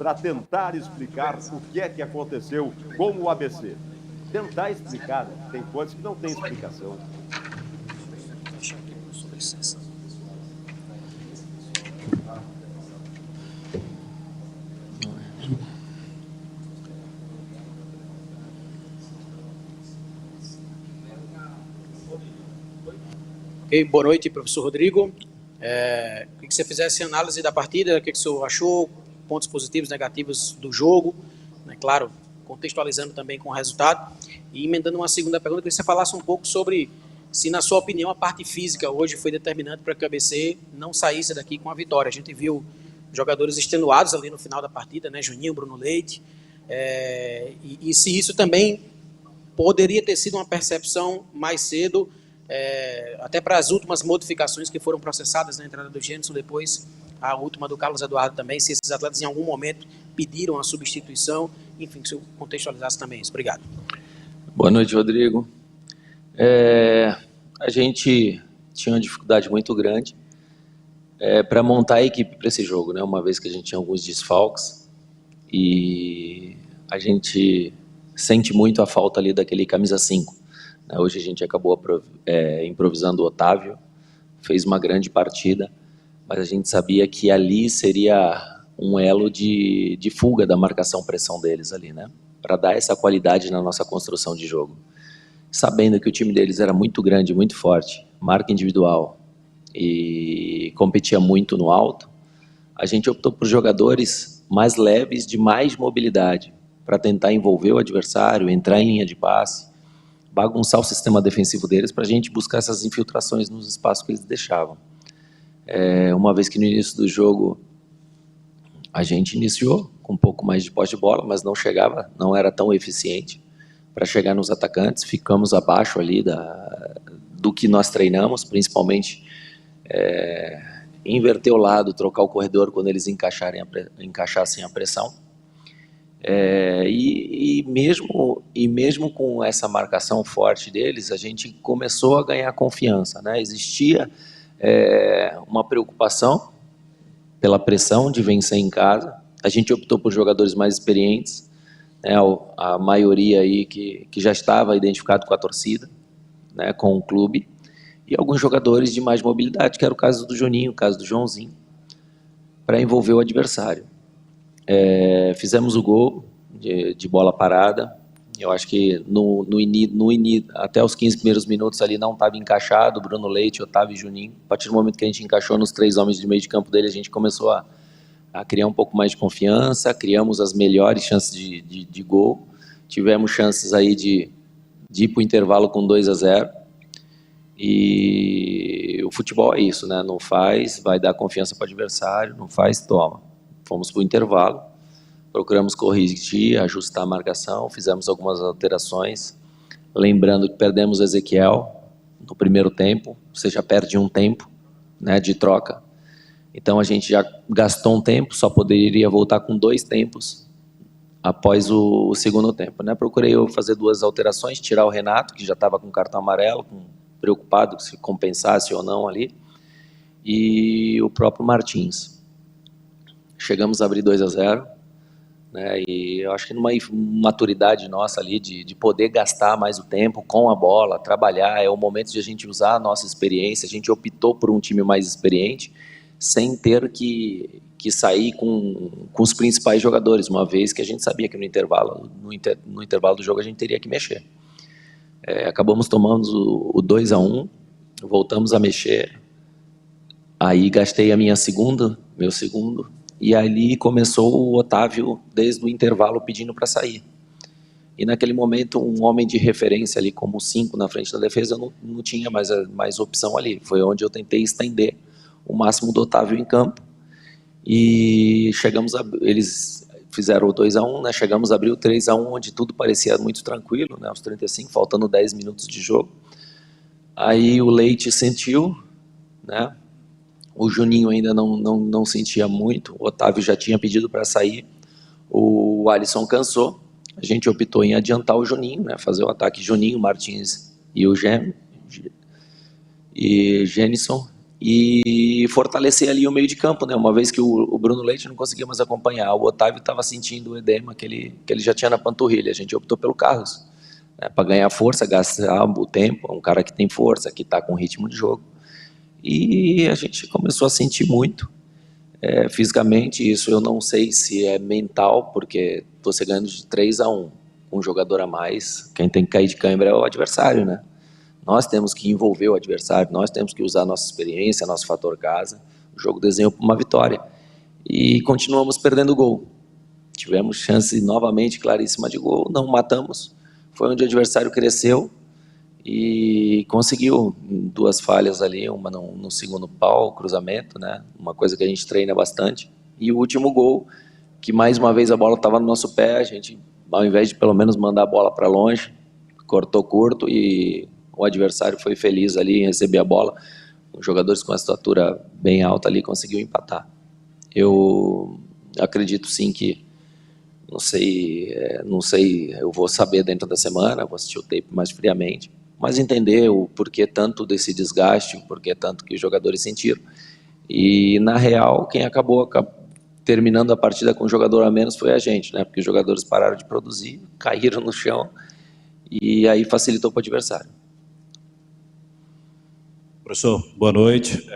para tentar explicar o que é que aconteceu com o ABC. Tentar explicar, né? Tem coisas que não tem explicação. Ok, boa noite, professor Rodrigo. Queria que você fizesse análise da partida, o que o senhor achou, pontos positivos, negativos do jogo, né? Claro, contextualizando também com o resultado. E emendando uma segunda pergunta, eu queria que você falasse um pouco sobre se, na sua opinião, a parte física hoje foi determinante para que o ABC não saísse daqui com a vitória. A gente viu jogadores extenuados ali no final da partida, né? Juninho, Bruno Leite, e se isso também poderia ter sido uma percepção mais cedo, até para as últimas modificações que foram processadas na entrada do Gênison, depois a última do Carlos Eduardo também, se esses atletas em algum momento pediram a substituição, enfim, que se eu contextualizasse também isso. Obrigado. Boa noite, Rodrigo. A gente tinha uma dificuldade muito grande para montar a equipe para esse jogo, né? Uma vez que a gente tinha alguns desfalques e a gente sente muito a falta ali daquele camisa 5. Hoje a gente acabou improvisando o Otávio, fez uma grande partida, mas a gente sabia que ali seria um elo de fuga da marcação-pressão deles ali, né? Para dar essa qualidade na nossa construção de jogo. Sabendo que o time deles era muito grande, muito forte, marca individual e competia muito no alto, a gente optou por jogadores mais leves, de mais mobilidade, para tentar envolver o adversário, entrar em linha de passe, bagunçar o sistema defensivo deles para a gente buscar essas infiltrações nos espaços que eles deixavam. Uma vez que no início do jogo a gente iniciou com um pouco mais de posse de bola, mas não chegava, não era tão eficiente para chegar nos atacantes, ficamos abaixo ali do que nós treinamos, principalmente inverter o lado, trocar o corredor quando eles encaixassem a pressão. E mesmo com essa marcação forte deles, a gente começou a ganhar confiança, né? Existia uma preocupação pela pressão de vencer em casa. A gente optou por jogadores mais experientes, né? A maioria aí que já estava identificado com a torcida, né? Com o clube, e alguns jogadores de mais mobilidade, que era o caso do Juninho, o caso do Joãozinho, para envolver o adversário. Fizemos o gol de bola parada. Eu acho que até os 15 primeiros minutos ali não estava encaixado, Bruno Leite, Otávio e Juninho. A partir do momento que a gente encaixou nos 3 homens de meio de campo dele, a gente começou a criar um pouco mais de confiança, criamos as melhores chances de gol, tivemos chances aí de ir para o intervalo com 2-0, e o futebol é isso, né? Não faz, vai dar confiança para o adversário, não faz, toma. Fomos para o intervalo, procuramos corrigir, ajustar a marcação, fizemos algumas alterações, lembrando que perdemos o Ezequiel no primeiro tempo, você já perde um tempo, né, de troca, então a gente já gastou um tempo, só poderia voltar com 2 tempos após o segundo tempo, né? Procurei eu fazer 2 alterações, tirar o Renato, que já estava com cartão amarelo, preocupado se compensasse ou não ali, e o próprio Martins. Chegamos a abrir 2-0, né? E eu acho que numa maturidade nossa ali de poder gastar mais o tempo com a bola, trabalhar, é o momento de a gente usar a nossa experiência. A gente optou por um time mais experiente, sem ter que sair com os principais jogadores, uma vez que a gente sabia que no intervalo do jogo a gente teria que mexer. Acabamos tomando o 2-1, voltamos a mexer, aí gastei meu segundo, e ali começou o Otávio, desde o intervalo, pedindo para sair. E naquele momento, um homem de referência ali, como 5 na frente da defesa, eu não tinha mais opção ali. Foi onde eu tentei estender o máximo do Otávio em campo. E eles fizeram o 2-1, né? Chegamos a abrir o 3-1, onde tudo parecia muito tranquilo, né? Aos 35, faltando 10 minutos de jogo. Aí o Leite sentiu, né? O Juninho ainda não sentia muito, o Otávio já tinha pedido para sair, o Alisson cansou, a gente optou em adiantar o Juninho, né, fazer o ataque Juninho, Martins e o Gênison, e fortalecer ali o meio de campo, né? Uma vez que o Bruno Leite não conseguia mais acompanhar, o Otávio estava sentindo o edema que ele já tinha na panturrilha, a gente optou pelo Carlos, né? Para ganhar força, gastar o tempo, um cara que tem força, que está com ritmo de jogo, e a gente começou a sentir muito, fisicamente. Isso eu não sei se é mental, porque você ganhando de 3-1, com um jogador a mais, quem tem que cair de câimbra é o adversário, né? Nós temos que envolver o adversário, nós temos que usar a nossa experiência, nosso fator casa. O jogo desenhou uma vitória. E continuamos perdendo o gol. Tivemos chance novamente claríssima de gol, não matamos. Foi onde o adversário cresceu e conseguiu 2 falhas ali, uma no segundo pau, cruzamento, né? Uma coisa que a gente treina bastante. E o último gol, que mais uma vez a bola estava no nosso pé, a gente, ao invés de pelo menos mandar a bola para longe, cortou curto e o adversário foi feliz ali em receber a bola. Os jogadores com a estatura bem alta ali conseguiu empatar. Eu acredito sim que, não sei, eu vou saber dentro da semana, vou assistir o tape mais friamente, mas entender o porquê tanto desse desgaste, o porquê tanto que os jogadores sentiram. E, na real, quem acabou terminando a partida com um jogador a menos foi a gente, né? Porque os jogadores pararam de produzir, caíram no chão, e aí facilitou para o adversário. Professor, boa noite.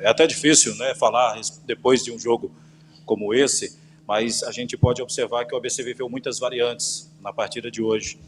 É até difícil, né, falar depois de um jogo como esse, mas a gente pode observar que o ABC viveu muitas variantes na partida de hoje.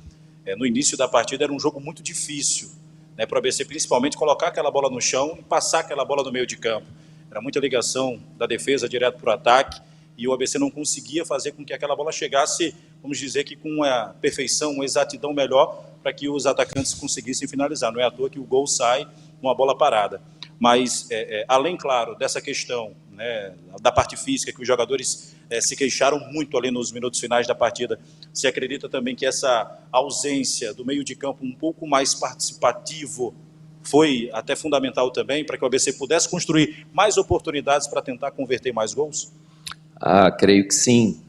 No início da partida era um jogo muito difícil, né, para o ABC, principalmente colocar aquela bola no chão e passar aquela bola no meio de campo. Era muita ligação da defesa direto para o ataque, e o ABC não conseguia fazer com que aquela bola chegasse, vamos dizer que com uma perfeição, uma exatidão melhor, para que os atacantes conseguissem finalizar. Não é à toa que o gol sai com a bola parada. Mas, além, claro, dessa questão, né, da parte física, que os jogadores se queixaram muito ali nos minutos finais da partida, se acredita também que essa ausência do meio de campo um pouco mais participativo foi até fundamental também para que o ABC pudesse construir mais oportunidades para tentar converter mais gols? Creio que sim.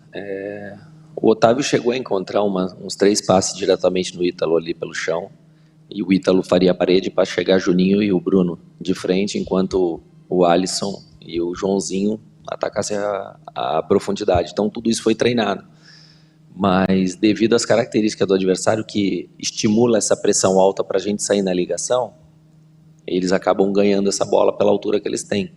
O Otávio chegou a encontrar uns 3 passes diretamente no Ítalo ali pelo chão, e o Ítalo faria a parede para chegar Juninho e o Bruno de frente, enquanto o Alisson e o Joãozinho atacassem a profundidade. Então tudo isso foi treinado, mas devido às características do adversário, que estimula essa pressão alta para a gente sair na ligação, eles acabam ganhando essa bola pela altura que eles têm.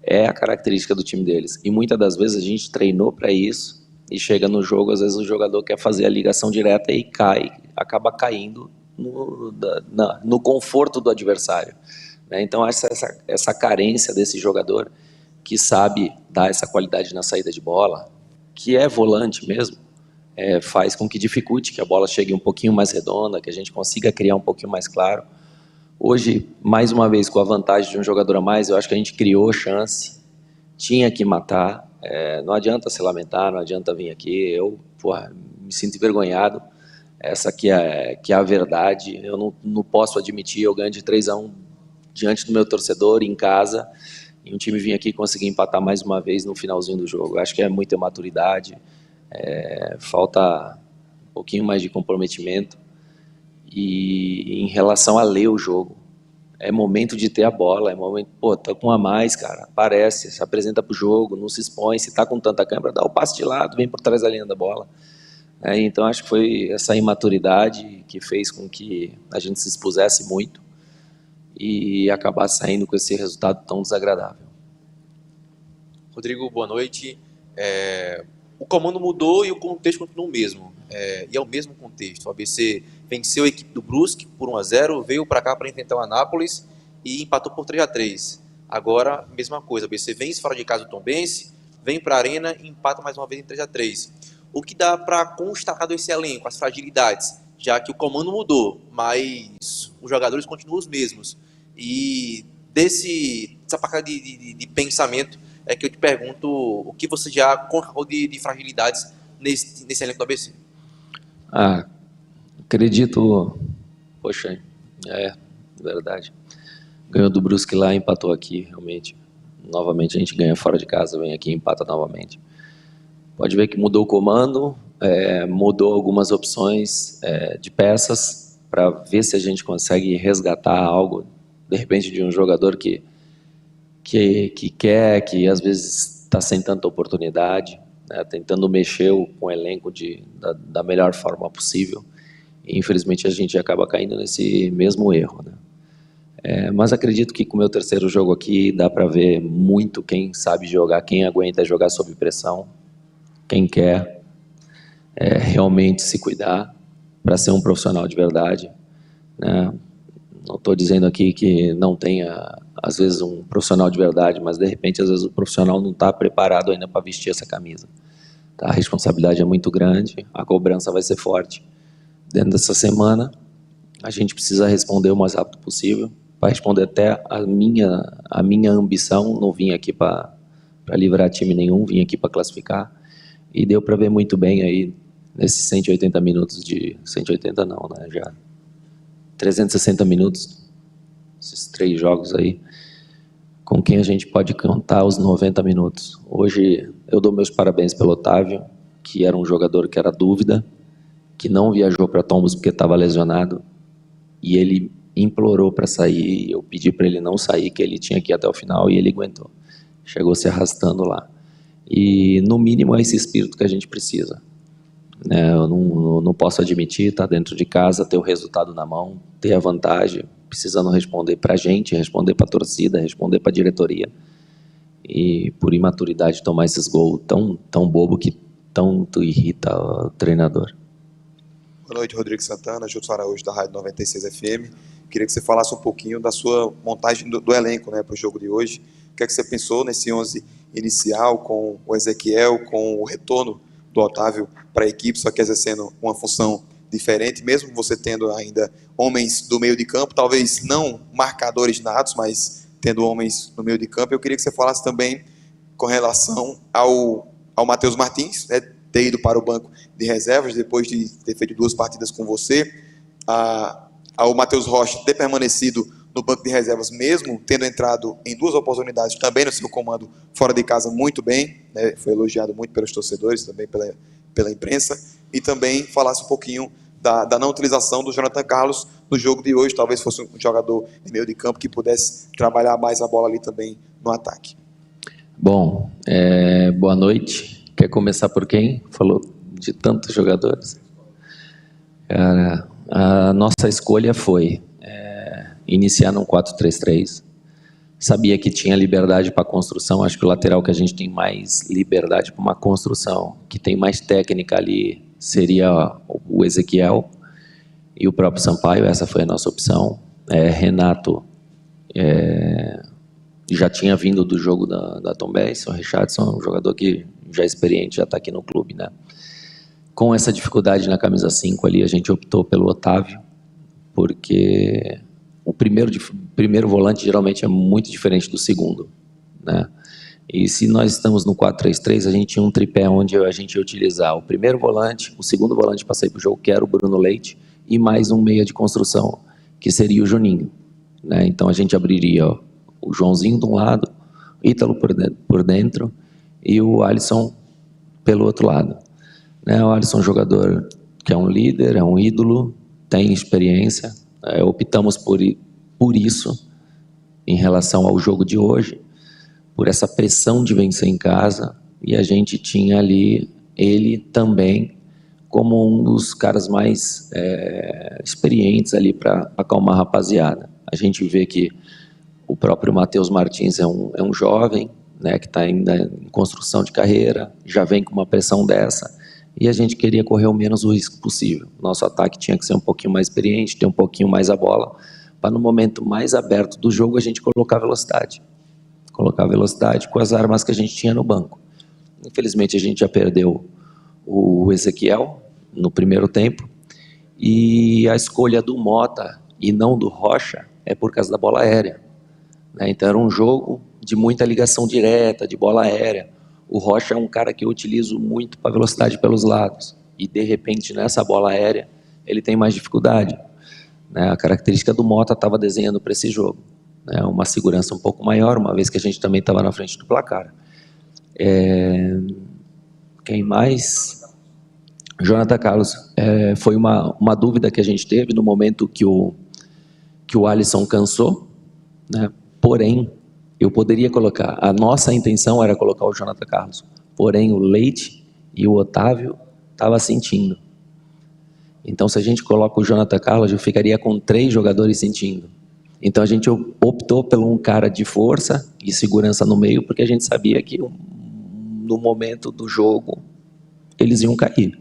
É a característica do time deles, e muitas das vezes a gente treinou para isso, e chega no jogo, às vezes o jogador quer fazer a ligação direta e acaba caindo no conforto do adversário, né? Então essa carência desse jogador, que sabe dar essa qualidade na saída de bola, que é volante mesmo, faz com que dificulte que a bola chegue um pouquinho mais redonda, que a gente consiga criar um pouquinho mais claro. Hoje, mais uma vez, com a vantagem de um jogador a mais, eu acho que a gente criou chance, tinha que matar. Não adianta se lamentar, não adianta vir aqui. Eu me sinto envergonhado. Essa aqui é a verdade. Eu não posso admitir, eu ganho de 3-1 diante do meu torcedor, em casa, e um time vir aqui e conseguir empatar mais uma vez no finalzinho do jogo. Eu acho que é muita maturidade, falta um pouquinho mais de comprometimento. E em relação a ler o jogo, é momento de ter a bola, é momento, tá com a mais, cara, aparece, se apresenta pro jogo, não se expõe, se tá com tanta câmera, dá o passe de lado, vem por trás da linha da bola. Então acho que foi essa imaturidade que fez com que a gente se expusesse muito e acabasse saindo com esse resultado tão desagradável. Rodrigo, boa noite. O comando mudou e o contexto continua o mesmo. E é o mesmo contexto. O ABC venceu a equipe do Brusque por 1-0, veio para cá para enfrentar o Anápolis e empatou por 3-3. Agora, mesma coisa. O ABC vence fora de casa do Tombense, vem para a Arena e empata mais uma vez em 3-3. O que dá para constatar desse elenco, as fragilidades, já que o comando mudou, mas os jogadores continuam os mesmos. E dessa pacada de pensamento é que eu te pergunto o que você já constatou de fragilidades nesse elenco do ABC. Acredito, verdade. Ganhou do Brusque lá, empatou aqui, realmente. Novamente a gente ganha fora de casa, vem aqui e empata novamente. Pode ver que mudou o comando, mudou algumas opções de peças, para ver se a gente consegue resgatar algo, de repente, de um jogador que que quer, que às vezes está sem tanta oportunidade, né, tentando mexer com o elenco da melhor forma possível. E, infelizmente, a gente acaba caindo nesse mesmo erro, né? Mas acredito que com o meu terceiro jogo aqui dá para ver muito quem sabe jogar, quem aguenta jogar sob pressão, quem quer realmente se cuidar para ser um profissional de verdade, né? Não estou dizendo aqui que não tenha, às vezes, um profissional de verdade, mas, de repente, às vezes o profissional não está preparado ainda para vestir essa camisa. Tá? A responsabilidade é muito grande, a cobrança vai ser forte. Dentro dessa semana, a gente precisa responder o mais rápido possível, para responder até a minha ambição. Não vim aqui para livrar time nenhum, vim aqui para classificar. E deu para ver muito bem aí, nesses 180 minutos 180 não, né? Já 360 minutos, esses 3 jogos aí, com quem a gente pode contar os 90 minutos. Hoje eu dou meus parabéns pelo Otávio, que era um jogador que era dúvida, que não viajou para Tombos porque estava lesionado, e ele implorou para sair. Eu pedi para ele não sair, que ele tinha que ir até o final, e ele aguentou. Chegou se arrastando lá. E, no mínimo, é esse espírito que a gente precisa. Eu não posso admitir, estar dentro de casa, ter o resultado na mão, ter a vantagem, precisando responder para a gente, responder para a torcida, responder para a diretoria. E, por imaturidade, tomar esses gols tão bobo que tanto irrita o treinador. Boa noite, Rodrigo Santana, Júlio Araújo, da Rádio 96 FM. Queria que você falasse um pouquinho da sua montagem do elenco, né, para o jogo de hoje. O que é que você pensou nesse 11 inicial, com o Ezequiel, com o retorno do Otávio para a equipe, só que exercendo uma função diferente, mesmo você tendo ainda homens do meio de campo, talvez não marcadores natos, mas tendo homens no meio de campo. Eu queria que você falasse também com relação ao Matheus Martins, né, ter ido para o banco de reservas depois de ter feito 2 partidas com você, ao Matheus Rocha ter permanecido no banco de reservas, mesmo tendo entrado em 2 oportunidades também no seu comando fora de casa muito bem, né, foi elogiado muito pelos torcedores, também pela imprensa, e também falasse um pouquinho da não utilização do Jonathan Carlos no jogo de hoje, talvez fosse um jogador de meio de campo que pudesse trabalhar mais a bola ali também no ataque. Bom, boa noite. Quer começar por quem? Falou de tantos jogadores. Cara, a nossa escolha foi iniciar num 4-3-3. Sabia que tinha liberdade para construção. Acho que o lateral que a gente tem mais liberdade para uma construção, que tem mais técnica ali, seria o Ezequiel e o próprio Sampaio. Essa foi a nossa opção. Renato já tinha vindo do jogo da Tombense. O Richardson é um jogador que já é experiente, já está aqui no clube, né? Com essa dificuldade na camisa 5 ali, a gente optou pelo Otávio, porque o primeiro volante geralmente é muito diferente do segundo, né? E se nós estamos no 4-3-3, a gente tinha um tripé onde a gente ia utilizar o primeiro volante, o segundo volante para sair para o jogo, que era o Bruno Leite, e mais um meia de construção, que seria o Juninho, né? Então a gente abriria o Joãozinho de um lado, o Ítalo por dentro e o Alisson pelo outro lado, né? O Alisson é um jogador que é um líder, é um ídolo, tem experiência. Optamos por isso em relação ao jogo de hoje, por essa pressão de vencer em casa, e a gente tinha ali ele também como um dos caras mais experientes ali para acalmar a rapaziada. A gente vê que o próprio Matheus Martins é um jovem, né, que está ainda em construção de carreira, já vem com uma pressão dessa, e a gente queria correr o menos o risco possível. Nosso ataque tinha que ser um pouquinho mais experiente, ter um pouquinho mais a bola, para no momento mais aberto do jogo a gente colocar velocidade com as armas que a gente tinha no banco. Infelizmente a gente já perdeu o Ezequiel no primeiro tempo, e a escolha do Mota e não do Rocha é por causa da bola aérea, né? Então era um jogo de muita ligação direta, de bola aérea. O Rocha é um cara que eu utilizo muito para velocidade pelos lados, e de repente nessa bola aérea ele tem mais dificuldade, né? A característica do Mota estava desenhando para esse jogo, né? Uma segurança um pouco maior, uma vez que a gente também estava na frente do placar. Quem mais? Jonathan Carlos. Foi uma dúvida que a gente teve no momento que o Alisson cansou, né? Porém, Eu poderia colocar, a nossa intenção era colocar o Jonathan Carlos, porém o Leite e o Otávio estavam sentindo. Então, se a gente coloca o Jonathan Carlos, eu ficaria com 3 jogadores sentindo. Então, a gente optou por um cara de força e segurança no meio, porque a gente sabia que no momento do jogo eles iam cair.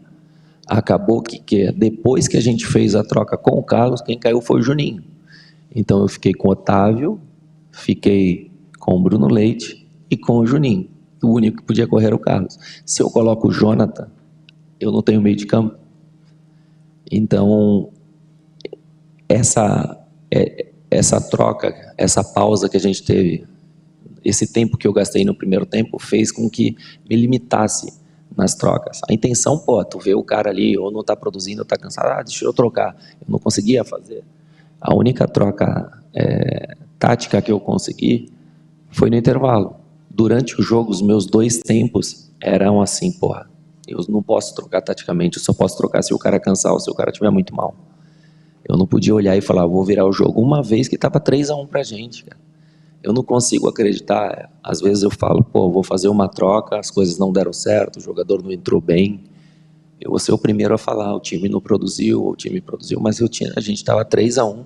Acabou que depois que a gente fez a troca com o Carlos, quem caiu foi o Juninho. Então, eu fiquei com o Otávio, fiquei com o Bruno Leite e com o Juninho. O único que podia correr era o Carlos. Se eu coloco o Jonathan, eu não tenho meio de campo. Então, essa troca, essa pausa que a gente teve, esse tempo que eu gastei no primeiro tempo, fez com que me limitasse nas trocas. A intenção, tu vê o cara ali, ou não está produzindo, ou está cansado, deixa eu trocar. Eu não conseguia fazer. A única troca tática que eu consegui foi no intervalo. Durante o jogo, os meus 2 tempos eram assim, eu não posso trocar taticamente, eu só posso trocar se o cara cansar ou se o cara estiver muito mal. Eu não podia olhar e falar, vou virar o jogo uma vez que estava 3-1 pra gente, cara. Eu não consigo acreditar, às vezes eu falo, vou fazer uma troca, as coisas não deram certo, o jogador não entrou bem. Eu vou ser o primeiro a falar, o time não produziu, o time produziu, mas a gente estava 3-1,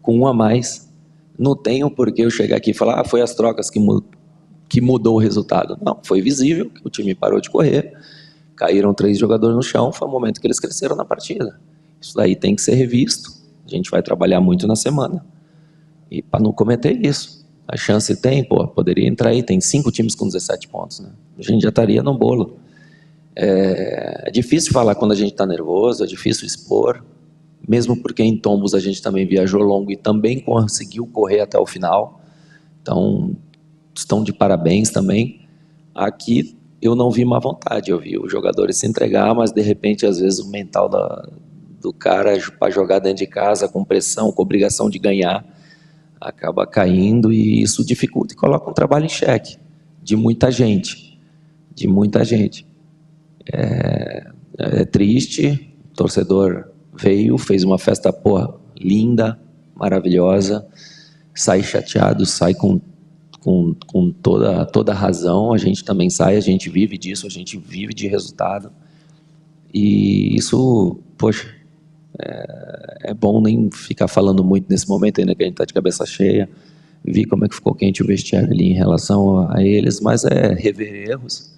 com 1 a mais. Não tenho por que eu chegar aqui e falar, foi as trocas que mudou o resultado. Não, foi visível que o time parou de correr, caíram 3 jogadores no chão, foi o momento que eles cresceram na partida. Isso daí tem que ser revisto, a gente vai trabalhar muito na semana. E para não cometer isso, a chance tem, poderia entrar aí, tem 5 times com 17 pontos, né? A gente já estaria no bolo. É difícil falar quando a gente está nervoso, é difícil expor, mesmo porque em Tombos a gente também viajou longo e também conseguiu correr até o final. Então, estão de parabéns também. Aqui eu não vi má vontade, eu vi os jogadores se entregar, mas de repente, às vezes, o mental do cara para jogar dentro de casa, com pressão, com obrigação de ganhar, acaba caindo e isso dificulta e coloca um trabalho em xeque de muita gente, É triste, o torcedor veio, fez uma festa, linda, maravilhosa, sai chateado, sai com toda a razão, a gente também sai, a gente vive disso, a gente vive de resultado, e isso, é bom nem ficar falando muito nesse momento ainda que a gente está de cabeça cheia, vi como é que ficou quente o vestiário ali em relação a eles, mas rever erros,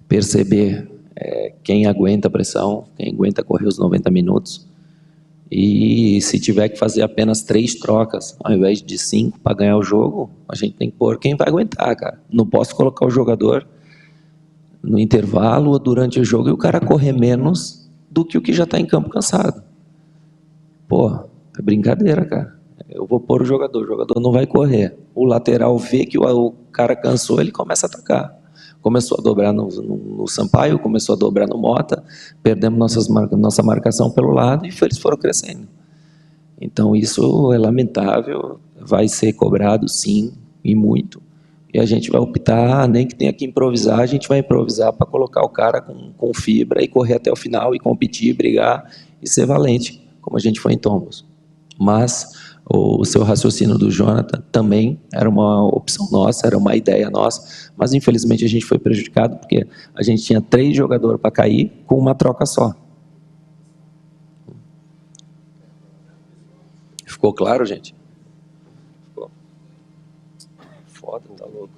perceber quem aguenta a pressão, quem aguenta correr os 90 minutos, e se tiver que fazer apenas 3 trocas, ao invés de 5 para ganhar o jogo, a gente tem que pôr quem vai aguentar, cara. Não posso colocar o jogador no intervalo ou durante o jogo e o cara correr menos do que o que já está em campo cansado. É brincadeira, cara. Eu vou pôr o jogador não vai correr. O lateral vê que o cara cansou, ele começa a atacar. Começou a dobrar no Sampaio, começou a dobrar no Mota, perdemos nossa marcação pelo lado e eles foram crescendo. Então isso é lamentável, vai ser cobrado sim, e muito. E a gente vai optar, nem que tenha que improvisar, a gente vai improvisar para colocar o cara com fibra e correr até o final e competir, brigar e ser valente, como a gente foi em Tombos. Mas o seu raciocínio do Jonathan também era uma opção nossa, era uma ideia nossa, mas infelizmente a gente foi prejudicado porque a gente tinha 3 jogadores para cair com uma troca só. Ficou claro, gente? Ficou. Foda, tá louco.